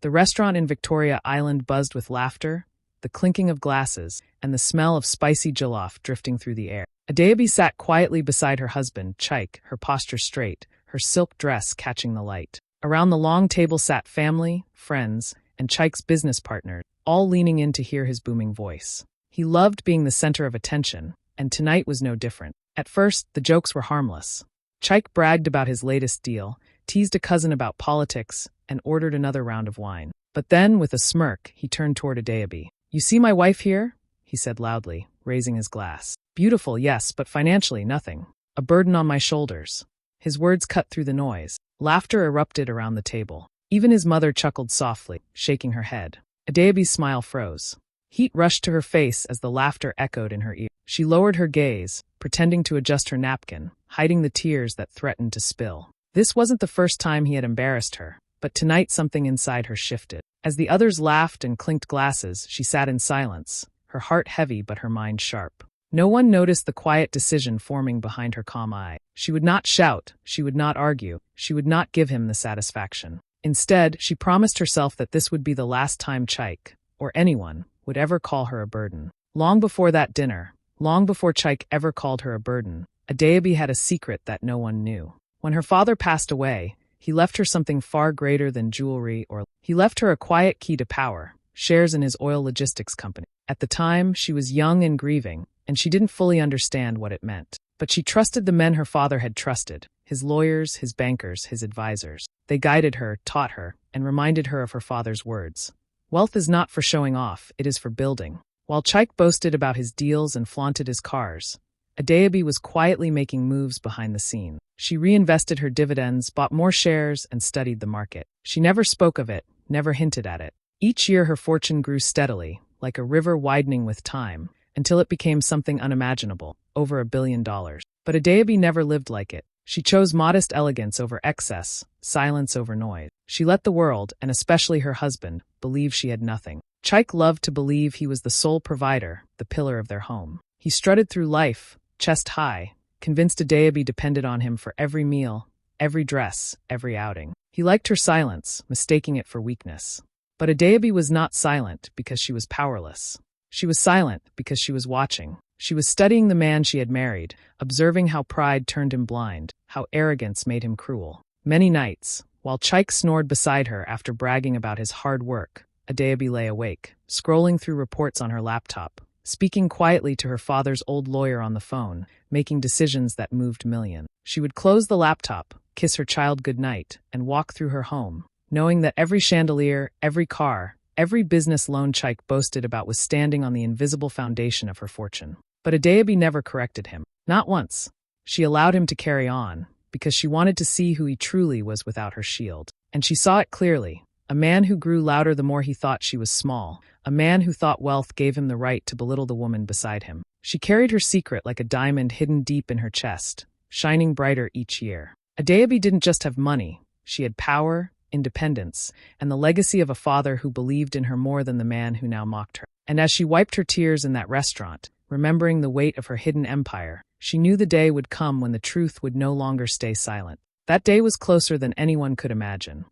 The restaurant in Victoria Island buzzed with laughter, the clinking of glasses, and the smell of spicy jollof drifting through the air. Adeobi sat quietly beside her husband, Chike, her posture straight, her silk dress catching the light. Around the long table sat family, friends, and Chike's business partners, all leaning in to hear his booming voice. He loved being the center of attention, and tonight was no different. At first, the jokes were harmless. Chike bragged about his latest deal, teased a cousin about politics, and ordered another round of wine. But then, with a smirk, he turned toward Adeobi. "You see my wife here?" he said loudly, raising his glass. "Beautiful, yes, but financially nothing. A burden on my shoulders." His words cut through the noise. Laughter erupted around the table. Even his mother chuckled softly, shaking her head. Adeobi's smile froze. Heat rushed to her face as the laughter echoed in her ear. She lowered her gaze, pretending to adjust her napkin, hiding the tears that threatened to spill. This wasn't the first time he had embarrassed her, but tonight something inside her shifted. As the others laughed and clinked glasses, she sat in silence, her heart heavy but her mind sharp. No one noticed the quiet decision forming behind her calm eye. She would not shout, she would not argue, she would not give him the satisfaction. Instead, she promised herself that this would be the last time Chike, or anyone, would ever call her a burden. Long before that dinner, long before Chike ever called her a burden, Adeobi had a secret that no one knew. When her father passed away, he left her something far greater than jewelry he left her a quiet key to power, shares in his oil logistics company. At the time, she was young and grieving, and she didn't fully understand what it meant. But she trusted the men her father had trusted, his lawyers, his bankers, his advisors. They guided her, taught her, and reminded her of her father's words. Wealth is not for showing off, it is for building. While Chike boasted about his deals and flaunted his cars, Adeobi was quietly making moves behind the scene. She reinvested her dividends, bought more shares, and studied the market. She never spoke of it, never hinted at it. Each year her fortune grew steadily, like a river widening with time, until it became something unimaginable, over $1 billion. But Adeobi never lived like it. She chose modest elegance over excess, silence over noise. She let the world, and especially her husband, believe she had nothing. Chike loved to believe he was the sole provider, the pillar of their home. He strutted through life, chest high, convinced Adeobi depended on him for every meal, every dress, every outing. He liked her silence, mistaking it for weakness. But Adeobi was not silent because she was powerless. She was silent because she was watching. She was studying the man she had married, observing how pride turned him blind, how arrogance made him cruel. Many nights, while Chike snored beside her after bragging about his hard work, Adeobi lay awake, scrolling through reports on her laptop, speaking quietly to her father's old lawyer on the phone, making decisions that moved millions. She would close the laptop, kiss her child goodnight, and walk through her home, knowing that every chandelier, every car, every business loan Chike boasted about was standing on the invisible foundation of her fortune. But Adeobi never corrected him. Not once. She allowed him to carry on, because she wanted to see who he truly was without her shield. And she saw it clearly. A man who grew louder the more he thought she was small. A man who thought wealth gave him the right to belittle the woman beside him. She carried her secret like a diamond hidden deep in her chest, shining brighter each year. Adeobi didn't just have money. She had power, independence, and the legacy of a father who believed in her more than the man who now mocked her. And as she wiped her tears in that restaurant, remembering the weight of her hidden empire, she knew the day would come when the truth would no longer stay silent. That day was closer than anyone could imagine.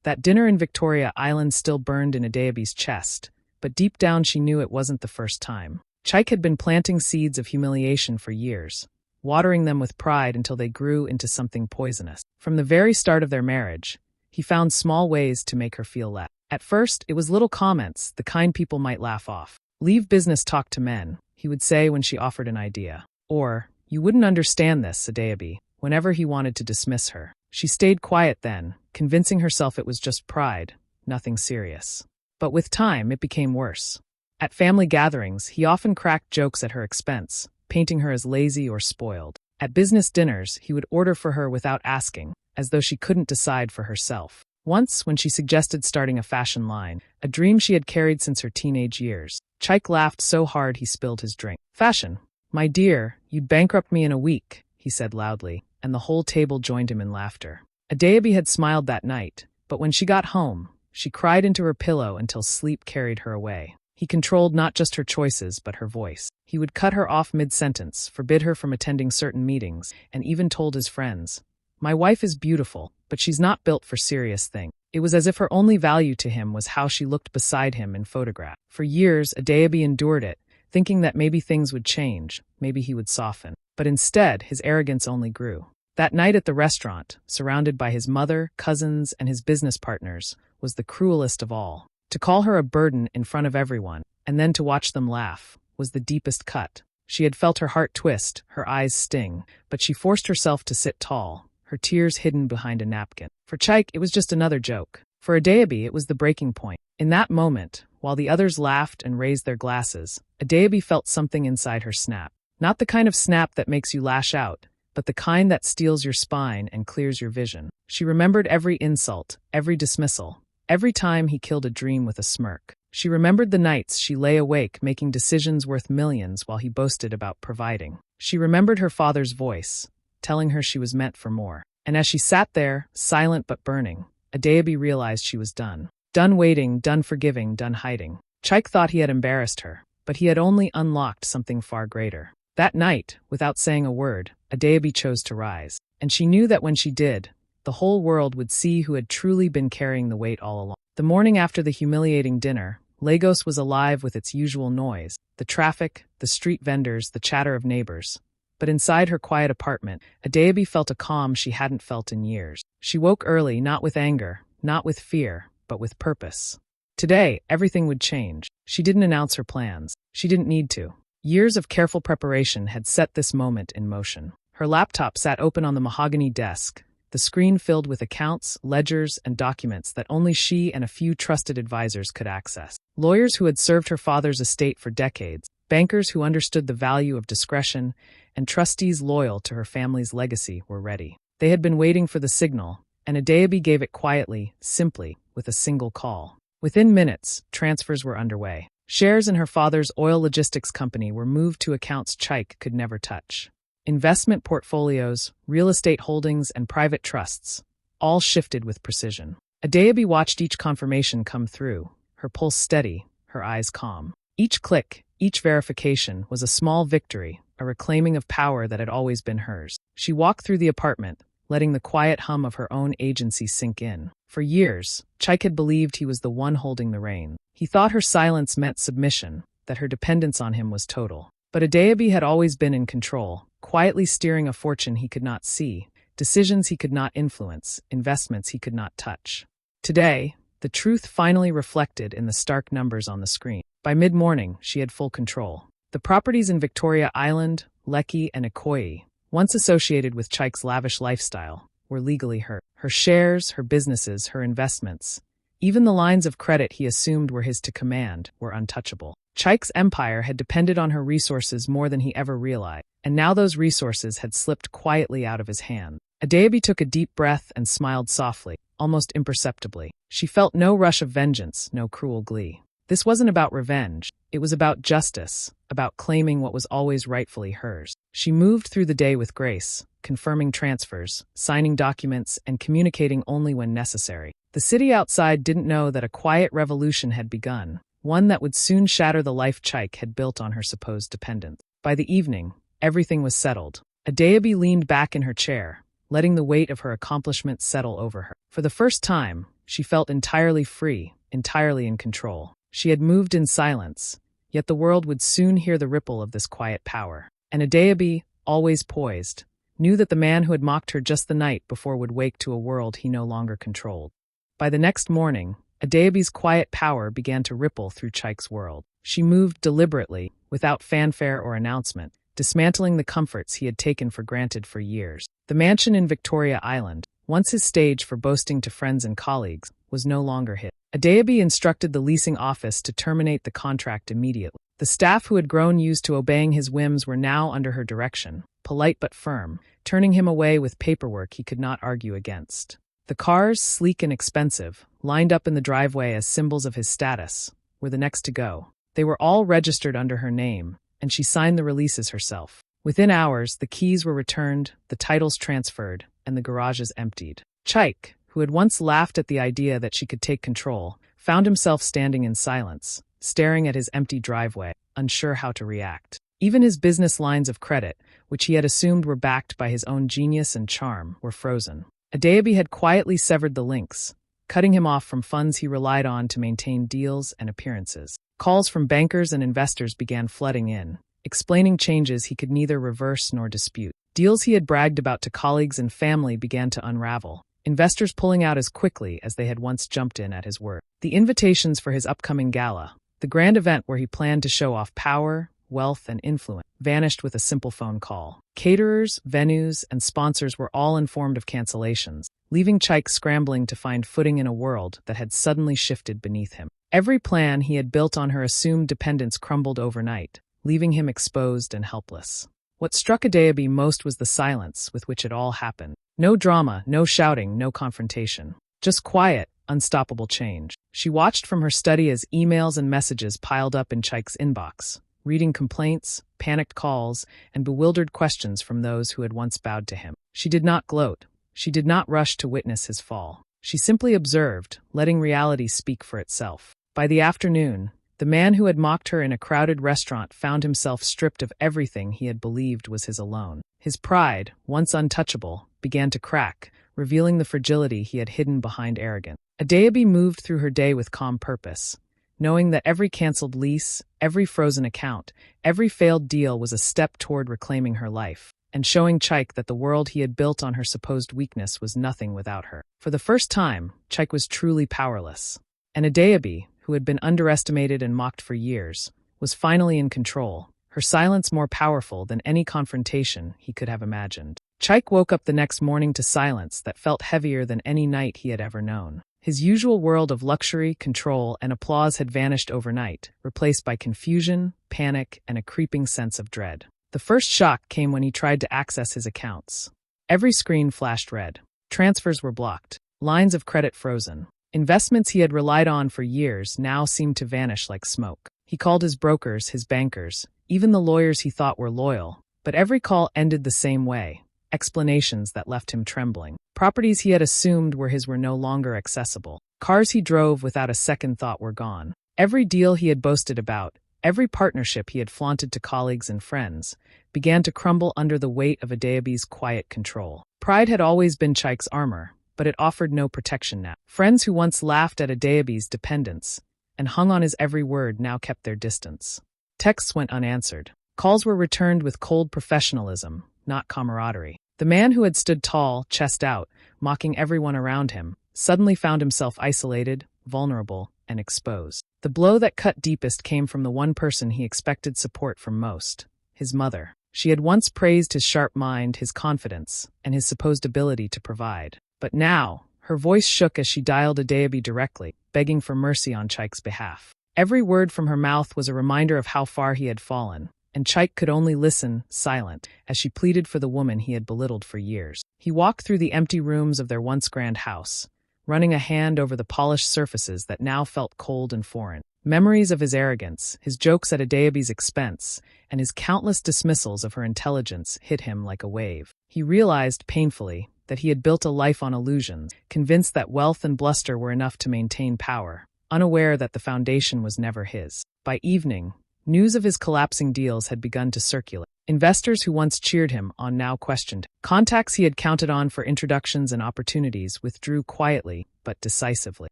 That dinner in Victoria Island still burned in Adeobi's chest, but deep down she knew it wasn't the first time. Chike had been planting seeds of humiliation for years, watering them with pride until they grew into something poisonous. From the very start of their marriage, he found small ways to make her feel less. At first, it was little comments, the kind people might laugh off. "Leave business talk to men," he would say when she offered an idea. Or, "You wouldn't understand this, Adeobi," whenever he wanted to dismiss her. She stayed quiet then, convincing herself it was just pride, nothing serious. But with time, it became worse. At family gatherings, he often cracked jokes at her expense, painting her as lazy or spoiled. At business dinners, he would order for her without asking, as though she couldn't decide for herself. Once, when she suggested starting a fashion line, a dream she had carried since her teenage years, Chike laughed so hard he spilled his drink. "Fashion? My dear, you'd bankrupt me in a week," he said loudly, and the whole table joined him in laughter. Adeobi had smiled that night, but when she got home, she cried into her pillow until sleep carried her away. He controlled not just her choices, but her voice. He would cut her off mid-sentence, forbid her from attending certain meetings, and even told his friends, "My wife is beautiful, but she's not built for serious things." It was as if her only value to him was how she looked beside him in photograph. For years, Adeobi endured it, thinking that maybe things would change, maybe he would soften. But instead, his arrogance only grew. That night at the restaurant, surrounded by his mother, cousins, and his business partners, was the cruelest of all. To call her a burden in front of everyone, and then to watch them laugh, was the deepest cut. She had felt her heart twist, her eyes sting, but she forced herself to sit tall, her tears hidden behind a napkin. For Chaik, it was just another joke. For Adeobi, it was the breaking point. In that moment, while the others laughed and raised their glasses, Adeobi felt something inside her snap. Not the kind of snap that makes you lash out, but the kind that steels your spine and clears your vision. She remembered every insult, every dismissal, every time he killed a dream with a smirk. She remembered the nights she lay awake making decisions worth millions while he boasted about providing. She remembered her father's voice, telling her she was meant for more. And as she sat there, silent but burning, Adeobi realized she was done. Done waiting, done forgiving, done hiding. Chaik thought he had embarrassed her, but he had only unlocked something far greater. That night, without saying a word, Adeobi chose to rise. And she knew that when she did, the whole world would see who had truly been carrying the weight all along. The morning after the humiliating dinner, Lagos was alive with its usual noise, the traffic, the street vendors, the chatter of neighbors. But inside her quiet apartment, Adeobi felt a calm she hadn't felt in years. She woke early, not with anger, not with fear, but with purpose. Today, everything would change. She didn't announce her plans. She didn't need to. Years of careful preparation had set this moment in motion. Her laptop sat open on the mahogany desk, the screen filled with accounts, ledgers, and documents that only she and a few trusted advisors could access. Lawyers who had served her father's estate for decades, bankers who understood the value of discretion, and trustees loyal to her family's legacy were ready. They had been waiting for the signal, and Adeobi gave it quietly, simply, with a single call. Within minutes, transfers were underway. Shares in her father's oil logistics company were moved to accounts Chaik could never touch. Investment portfolios, real estate holdings, and private trusts, all shifted with precision. Adeobi watched each confirmation come through, her pulse steady, her eyes calm. Each click, each verification was a small victory, a reclaiming of power that had always been hers. She walked through the apartment, letting the quiet hum of her own agency sink in. For years, Chaik had believed he was the one holding the reins. He thought her silence meant submission, that her dependence on him was total. But Adeobi had always been in control, quietly steering a fortune he could not see, decisions he could not influence, investments he could not touch. Today, the truth finally reflected in the stark numbers on the screen. By mid-morning, she had full control. The properties in Victoria Island, Lekki, and Ikoyi, once associated with Chaik's lavish lifestyle, were legally hers. Her shares, her businesses, her investments, even the lines of credit he assumed were his to command, were untouchable. Chaik's empire had depended on her resources more than he ever realized, and now those resources had slipped quietly out of his hand. Adeobi took a deep breath and smiled softly, almost imperceptibly. She felt no rush of vengeance, no cruel glee. This wasn't about revenge. It was about justice, about claiming what was always rightfully hers. She moved through the day with grace, confirming transfers, signing documents, and communicating only when necessary. The city outside didn't know that a quiet revolution had begun, one that would soon shatter the life Chaik had built on her supposed dependence. By the evening, everything was settled. Adeobi leaned back in her chair, letting the weight of her accomplishments settle over her. For the first time, she felt entirely free, entirely in control. She had moved in silence, yet the world would soon hear the ripple of this quiet power. And Adeobi, always poised, knew that the man who had mocked her just the night before would wake to a world he no longer controlled. By the next morning, Adeobi's quiet power began to ripple through Chaik's world. She moved deliberately, without fanfare or announcement, dismantling the comforts he had taken for granted for years. The mansion in Victoria Island, once his stage for boasting to friends and colleagues, was no longer his. Adeobi instructed the leasing office to terminate the contract immediately. The staff who had grown used to obeying his whims were now under her direction, polite but firm, turning him away with paperwork he could not argue against. The cars, sleek and expensive, lined up in the driveway as symbols of his status, were the next to go. They were all registered under her name, and she signed the releases herself. Within hours, the keys were returned, the titles transferred, and the garages emptied. Chaik, who had once laughed at the idea that she could take control, found himself standing in silence, staring at his empty driveway, unsure how to react. Even his business lines of credit, which he had assumed were backed by his own genius and charm, were frozen. Adeobi had quietly severed the links, cutting him off from funds he relied on to maintain deals and appearances. Calls from bankers and investors began flooding in, explaining changes he could neither reverse nor dispute. Deals he had bragged about to colleagues and family began to unravel, investors pulling out as quickly as they had once jumped in at his word. The invitations for his upcoming gala, the grand event where he planned to show off power, wealth, and influence, vanished with a simple phone call. Caterers, venues, and sponsors were all informed of cancellations, leaving Chaik scrambling to find footing in a world that had suddenly shifted beneath him. Every plan he had built on her assumed dependence crumbled overnight, leaving him exposed and helpless. What struck Adeobi most was the silence with which it all happened. No drama, no shouting, no confrontation. Just quiet, unstoppable change. She watched from her study as emails and messages piled up in Chaik's inbox, reading complaints, panicked calls, and bewildered questions from those who had once bowed to him. She did not gloat. She did not rush to witness his fall. She simply observed, letting reality speak for itself. By the afternoon, the man who had mocked her in a crowded restaurant found himself stripped of everything he had believed was his alone. His pride, once untouchable, began to crack, revealing the fragility he had hidden behind arrogance. Adeobi moved through her day with calm purpose, knowing that every canceled lease, every frozen account, every failed deal was a step toward reclaiming her life, and showing Chaik that the world he had built on her supposed weakness was nothing without her. For the first time, Chaik was truly powerless. And Adeobi, who had been underestimated and mocked for years, was finally in control, her silence more powerful than any confrontation he could have imagined. Chaik woke up the next morning to silence that felt heavier than any night he had ever known. His usual world of luxury, control, and applause had vanished overnight, replaced by confusion, panic, and a creeping sense of dread. The first shock came when he tried to access his accounts. Every screen flashed red. Transfers were blocked, lines of credit frozen. Investments he had relied on for years now seemed to vanish like smoke. He called his brokers, his bankers, even the lawyers he thought were loyal, but every call ended the same way. Explanations that left him trembling. Properties he had assumed were his were no longer accessible. Cars he drove without a second thought were gone. Every deal he had boasted about, every partnership he had flaunted to colleagues and friends, began to crumble under the weight of Adeobi's quiet control. Pride had always been Chaik's armor, but it offered no protection now. Friends who once laughed at Adeobi's dependence and hung on his every word now kept their distance. Texts went unanswered. Calls were returned with cold professionalism, not camaraderie. The man who had stood tall, chest out, mocking everyone around him, suddenly found himself isolated, vulnerable, and exposed. The blow that cut deepest came from the one person he expected support from most, his mother. She had once praised his sharp mind, his confidence, and his supposed ability to provide. But now, her voice shook as she dialed Adeobi directly, begging for mercy on Chaik's behalf. Every word from her mouth was a reminder of how far he had fallen, and Chaik could only listen, silent, as she pleaded for the woman he had belittled for years. He walked through the empty rooms of their once grand house, running a hand over the polished surfaces that now felt cold and foreign. Memories of his arrogance, his jokes at Adeobi's expense, and his countless dismissals of her intelligence hit him like a wave. He realized, painfully, that he had built a life on illusions, convinced that wealth and bluster were enough to maintain power, unaware that the foundation was never his. By evening, news of his collapsing deals had begun to circulate. Investors who once cheered him on now questioned. Contacts he had counted on for introductions and opportunities withdrew quietly but decisively.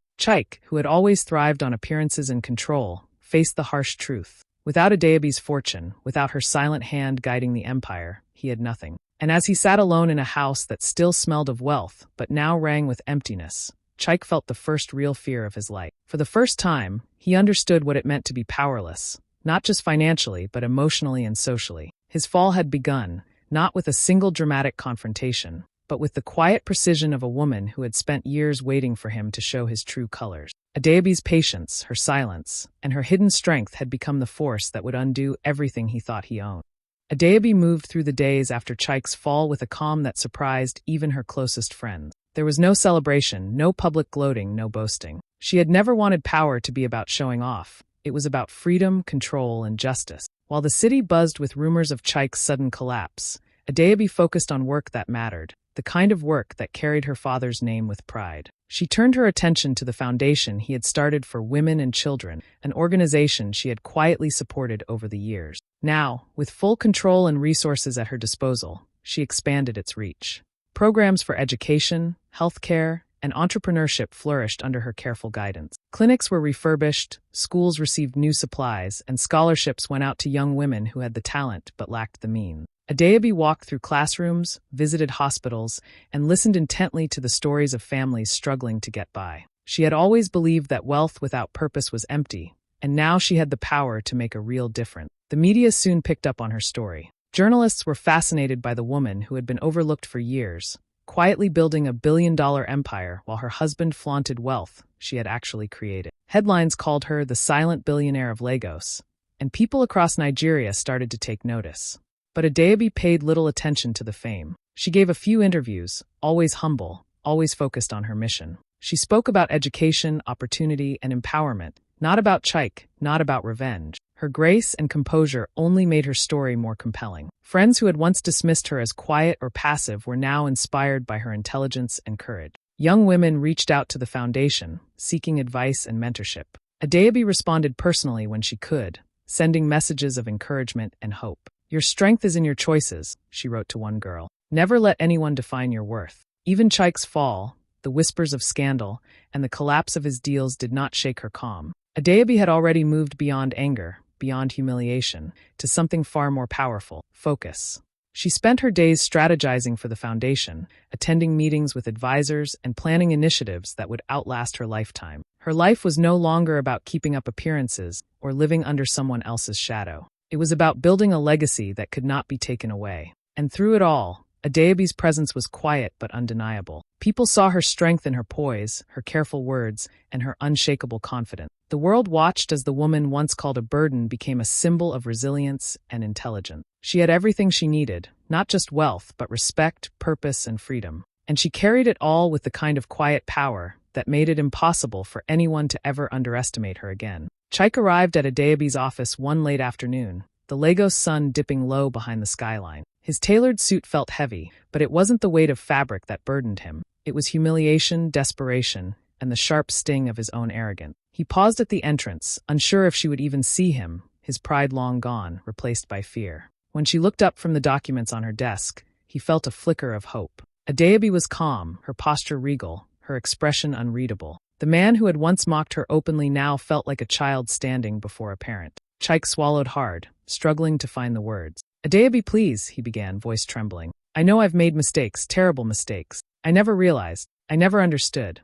Chaik, who had always thrived on appearances and control, faced the harsh truth. Without Adeobi's fortune, without her silent hand guiding the empire, he had nothing. And as he sat alone in a house that still smelled of wealth but now rang with emptiness, Chaik felt the first real fear of his life. For the first time, he understood what it meant to be powerless, not just financially but emotionally and socially. His fall had begun, not with a single dramatic confrontation, but with the quiet precision of a woman who had spent years waiting for him to show his true colors. Adeobi's patience, her silence, and her hidden strength had become the force that would undo everything he thought he owned. Adeobi moved through the days after Chaik's fall with a calm that surprised even her closest friends. There was no celebration, no public gloating, no boasting. She had never wanted power to be about showing off. It was about freedom, control, and justice. While the city buzzed with rumors of Chaik's sudden collapse, Adeobi focused on work that mattered, the kind of work that carried her father's name with pride. She turned her attention to the foundation he had started for women and children, an organization she had quietly supported over the years. Now, with full control and resources at her disposal, she expanded its reach. Programs for education, healthcare, and entrepreneurship flourished under her careful guidance. Clinics were refurbished, schools received new supplies, and scholarships went out to young women who had the talent but lacked the means. Adeobi walked through classrooms, visited hospitals, and listened intently to the stories of families struggling to get by. She had always believed that wealth without purpose was empty, and now she had the power to make a real difference. The media soon picked up on her story. Journalists were fascinated by the woman who had been overlooked for years, quietly building a billion-dollar empire while her husband flaunted wealth she had actually created. Headlines called her the silent billionaire of Lagos, and people across Nigeria started to take notice. But Adeobi paid little attention to the fame. She gave a few interviews, always humble, always focused on her mission. She spoke about education, opportunity, and empowerment, not about Chike, not about revenge. Her grace and composure only made her story more compelling. Friends who had once dismissed her as quiet or passive were now inspired by her intelligence and courage. Young women reached out to the foundation, seeking advice and mentorship. Adeobi responded personally when she could, sending messages of encouragement and hope. "Your strength is in your choices," she wrote to one girl. "Never let anyone define your worth." Even Chike's fall, the whispers of scandal, and the collapse of his deals did not shake her calm. Adeobi had already moved beyond anger, beyond humiliation, to something far more powerful: focus. She spent her days strategizing for the foundation, attending meetings with advisors and planning initiatives that would outlast her lifetime. Her life was no longer about keeping up appearances or living under someone else's shadow. It was about building a legacy that could not be taken away. And through it all, Adeobi's presence was quiet but undeniable. People saw her strength in her poise, her careful words, and her unshakable confidence. The world watched as the woman once called a burden became a symbol of resilience and intelligence. She had everything she needed, not just wealth, but respect, purpose, and freedom. And she carried it all with the kind of quiet power that made it impossible for anyone to ever underestimate her again. Chike arrived at Adeobi's office one late afternoon, the Lagos sun dipping low behind the skyline. His tailored suit felt heavy, but it wasn't the weight of fabric that burdened him. It was humiliation, desperation, and the sharp sting of his own arrogance. He paused at the entrance, unsure if she would even see him, his pride long gone, replaced by fear. When she looked up from the documents on her desk, he felt a flicker of hope. Adeobi was calm, her posture regal, her expression unreadable. The man who had once mocked her openly now felt like a child standing before a parent. Chike swallowed hard, struggling to find the words. "Adeobi, please," he began, voice trembling. "I know I've made mistakes, terrible mistakes. I never realized. I never understood.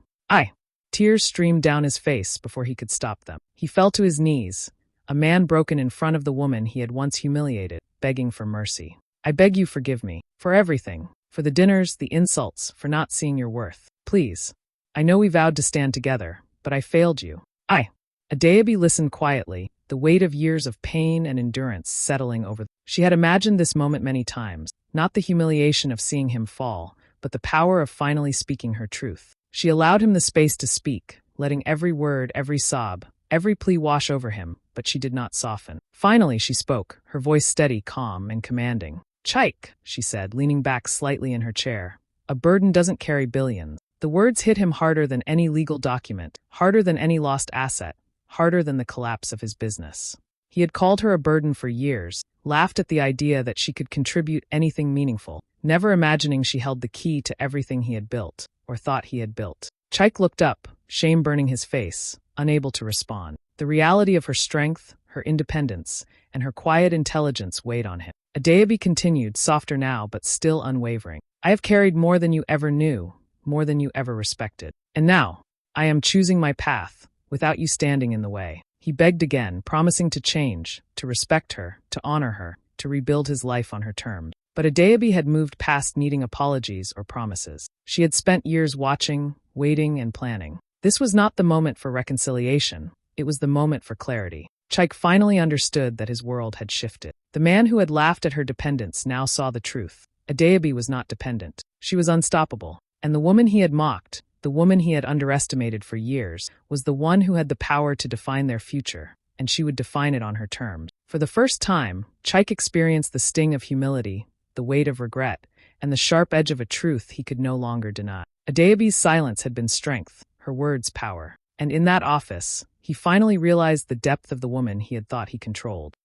Tears streamed down his face before he could stop them. He fell to his knees, a man broken in front of the woman he had once humiliated, begging for mercy. "I beg you forgive me. For everything. For the dinners, the insults, for not seeing your worth. Please. I know we vowed to stand together, but I failed you. Adeobi listened quietly, the weight of years of pain and endurance settling over. She had imagined this moment many times, not the humiliation of seeing him fall, but the power of finally speaking her truth. She allowed him the space to speak, letting every word, every sob, every plea wash over him, but she did not soften. Finally she spoke, her voice steady, calm, and commanding. "Chike," she said, leaning back slightly in her chair. "A burden doesn't carry billions." The words hit him harder than any legal document, harder than any lost asset, harder than the collapse of his business. He had called her a burden for years, laughed at the idea that she could contribute anything meaningful, never imagining she held the key to everything he had built, or thought he had built. Chike looked up, shame burning his face, unable to respond. The reality of her strength, her independence, and her quiet intelligence weighed on him. Adeobi continued, softer now but still unwavering. "I have carried more than you ever knew, more than you ever respected. And now, I am choosing my path, without you standing in the way." He begged again, promising to change, to respect her, to honor her, to rebuild his life on her terms. But Adeobi had moved past needing apologies or promises. She had spent years watching, waiting, and planning. This was not the moment for reconciliation. It was the moment for clarity. Chike finally understood that his world had shifted. The man who had laughed at her dependence now saw the truth. Adeobi was not dependent. She was unstoppable. And the woman he had mocked, the woman he had underestimated for years, was the one who had the power to define their future, and she would define it on her terms. For the first time, Chike experienced the sting of humility, the weight of regret, and the sharp edge of a truth he could no longer deny. Adeobi's silence had been strength, her words power. And in that office, he finally realized the depth of the woman he had thought he controlled.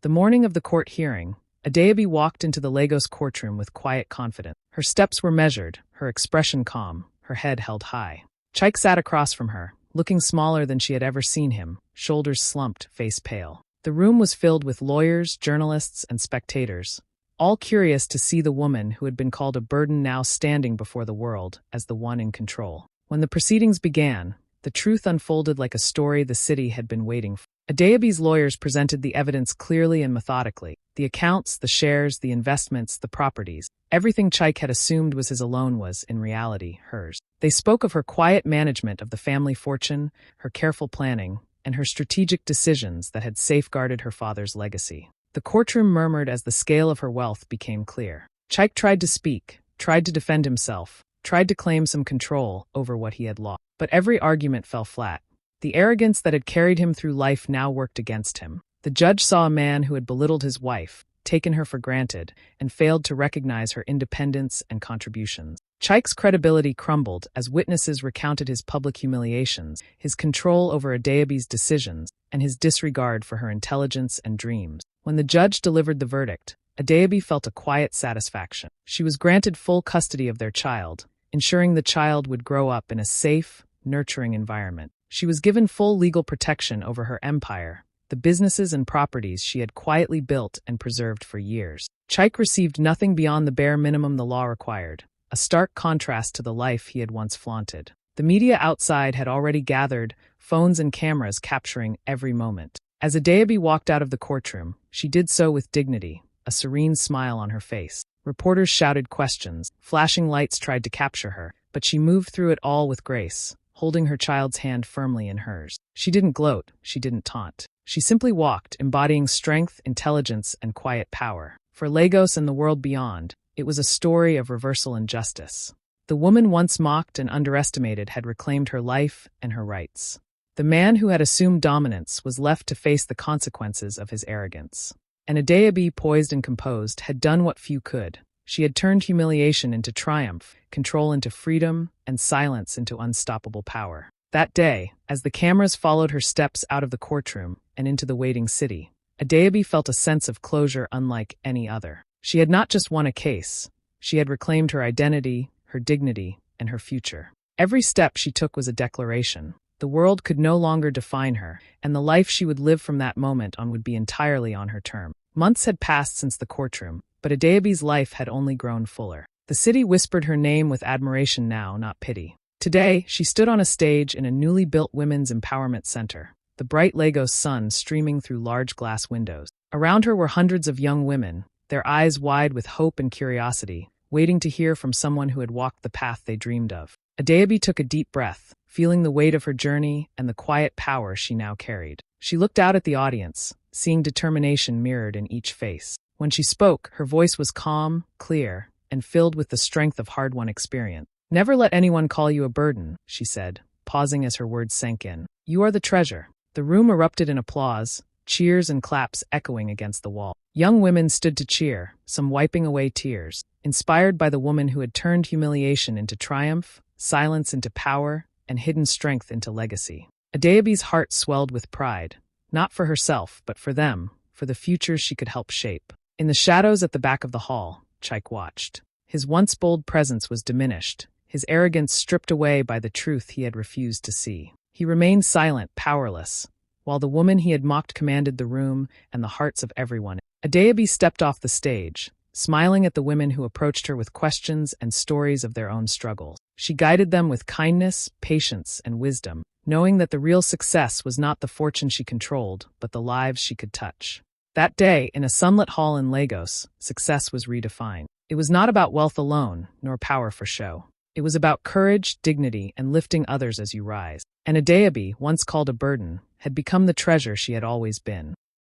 The morning of the court hearing, Adeobi walked into the Lagos courtroom with quiet confidence. Her steps were measured, her expression calm, her head held high. Chike sat across from her, looking smaller than she had ever seen him, shoulders slumped, face pale. The room was filled with lawyers, journalists, and spectators, all curious to see the woman who had been called a burden now standing before the world as the one in control. When the proceedings began, the truth unfolded like a story the city had been waiting for. Adeobi's lawyers presented the evidence clearly and methodically. The accounts, the shares, the investments, the properties. Everything Chike had assumed was his alone was, in reality, hers. They spoke of her quiet management of the family fortune, her careful planning, and her strategic decisions that had safeguarded her father's legacy. The courtroom murmured as the scale of her wealth became clear. Chike tried to speak, tried to defend himself, tried to claim some control over what he had lost. But every argument fell flat. The arrogance that had carried him through life now worked against him. The judge saw a man who had belittled his wife, taken her for granted, and failed to recognize her independence and contributions. Chike's credibility crumbled as witnesses recounted his public humiliations, his control over Adeobi's decisions, and his disregard for her intelligence and dreams. When the judge delivered the verdict, Adeobi felt a quiet satisfaction. She was granted full custody of their child, ensuring the child would grow up in a safe, nurturing environment. She was given full legal protection over her empire, the businesses and properties she had quietly built and preserved for years. Chike received nothing beyond the bare minimum the law required, a stark contrast to the life he had once flaunted. The media outside had already gathered, phones and cameras capturing every moment. As Adeobi walked out of the courtroom, she did so with dignity, a serene smile on her face. Reporters shouted questions, flashing lights tried to capture her, but she moved through it all with grace, holding her child's hand firmly in hers. She didn't gloat, she didn't taunt. She simply walked, embodying strength, intelligence, and quiet power. For Lagos and the world beyond, it was a story of reversal and justice. The woman once mocked and underestimated had reclaimed her life and her rights. The man who had assumed dominance was left to face the consequences of his arrogance. And Adeobi, poised and composed, had done what few could. She had turned humiliation into triumph, control into freedom, and silence into unstoppable power. That day, as the cameras followed her steps out of the courtroom and into the waiting city, Adeobi felt a sense of closure unlike any other. She had not just won a case. She had reclaimed her identity, her dignity, and her future. Every step she took was a declaration. The world could no longer define her, and the life she would live from that moment on would be entirely on her terms. Months had passed since the courtroom, but Adeobi's life had only grown fuller. The city whispered her name with admiration now, not pity. Today, she stood on a stage in a newly built women's empowerment center, the bright Lagos sun streaming through large glass windows. Around her were hundreds of young women, their eyes wide with hope and curiosity, waiting to hear from someone who had walked the path they dreamed of. Adeobi took a deep breath, feeling the weight of her journey and the quiet power she now carried. She looked out at the audience, seeing determination mirrored in each face. When she spoke, her voice was calm, clear, and filled with the strength of hard-won experience. "Never let anyone call you a burden," she said, pausing as her words sank in. "You are the treasure." The room erupted in applause, cheers and claps echoing against the wall. Young women stood to cheer, some wiping away tears, inspired by the woman who had turned humiliation into triumph, silence into power, and hidden strength into legacy. Adeobi's heart swelled with pride, not for herself, but for them, for the futures she could help shape. In the shadows at the back of the hall, Chike watched. His once bold presence was diminished, his arrogance stripped away by the truth he had refused to see. He remained silent, powerless, while the woman he had mocked commanded the room and the hearts of everyone. Adeobi stepped off the stage, smiling at the women who approached her with questions and stories of their own struggles. She guided them with kindness, patience, and wisdom, knowing that the real success was not the fortune she controlled, but the lives she could touch. That day, in a sunlit hall in Lagos, success was redefined. It was not about wealth alone, nor power for show. It was about courage, dignity, and lifting others as you rise. And Adeobi, once called a burden, had become the treasure she had always been.